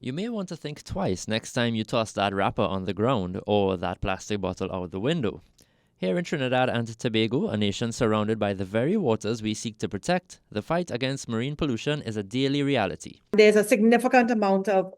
You may want to think twice next time you toss that wrapper on the ground or that plastic bottle out the window. Here in Trinidad and Tobago, a nation surrounded by the very waters we seek to protect, the fight against marine pollution is a daily reality. There's a significant amount of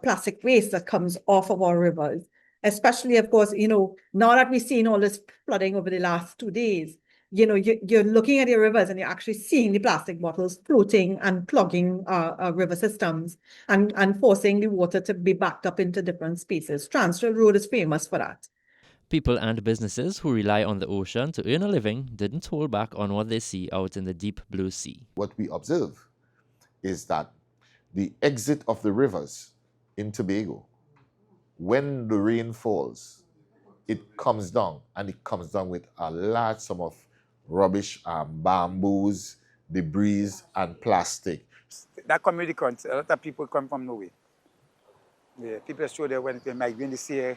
plastic waste that comes off of our rivers, especially, of course, now that we've seen all this flooding over the last 2 days, you're looking at your rivers and you're actually seeing the plastic bottles floating and clogging river systems and forcing the water to be backed up into different spaces. Transrail Road is famous for that. People and businesses who rely on the ocean to earn a living didn't hold back on what they see out in the deep blue sea. What we observe is that the exit of the rivers in Tobago, when the rain falls, it comes down, and it comes down with a large sum of rubbish, bamboos, debris, and plastic. That community counts, a lot of people come from nowhere. Yeah, people show there when they might be in the sea,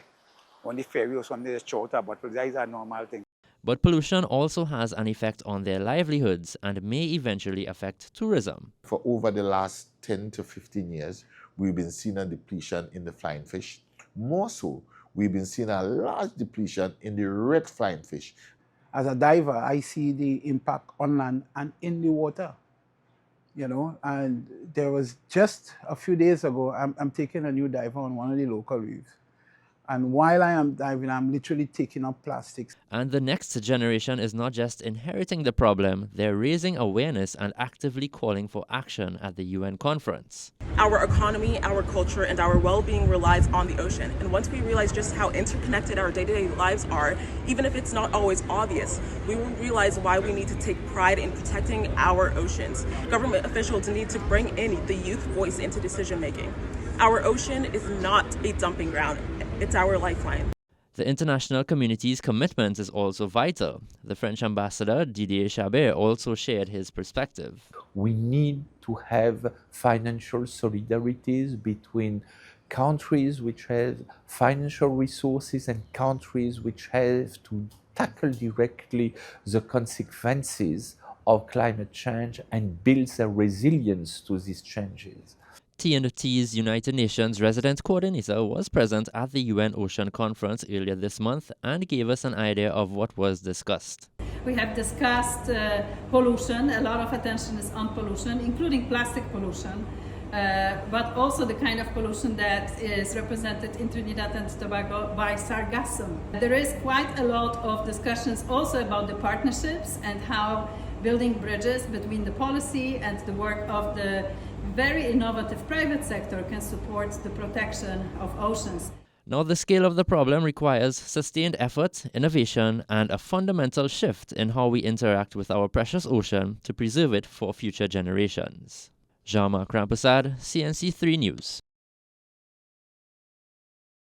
on the ferry or something, they just throw out a bottle. That is a normal thing. But pollution also has an effect on their livelihoods and may eventually affect tourism. For over the last 10 to 15 years, we've been seeing a depletion in the flying fish. More so, we've been seeing a large depletion in the red flying fish. As a diver, I see the impact on land and in the water, and there was just a few days ago, I'm taking a new dive on one of the local reefs. And while I am diving, I'm literally taking up plastics. And the next generation is not just inheriting the problem, they're raising awareness and actively calling for action at the UN conference. Our economy, our culture, and our well-being relies on the ocean. And once we realize just how interconnected our day-to-day lives are, even if it's not always obvious, we will realize why we need to take pride in protecting our oceans. Government officials need to bring in the youth voice into decision-making. Our ocean is not a dumping ground. It's our lifeline. The international community's commitment is also vital. The French ambassador Didier Chabert also shared his perspective. We need to have financial solidarities between countries which have financial resources and countries which have to tackle directly the consequences of climate change and build their resilience to these changes. TNT's United Nations resident coordinator was present at the UN Ocean Conference earlier this month and gave us an idea of what was discussed. We have discussed pollution. A lot of attention is on pollution, including plastic pollution, but also the kind of pollution that is represented in Trinidad and Tobago by sargassum. There is quite a lot of discussions also about the partnerships and how building bridges between the policy and the work of the very innovative private sector can support the protection of oceans. Now, the scale of the problem requires sustained effort, innovation, and a fundamental shift in how we interact with our precious ocean to preserve it for future generations. Jean-Marc Rampersad, CNC3 News.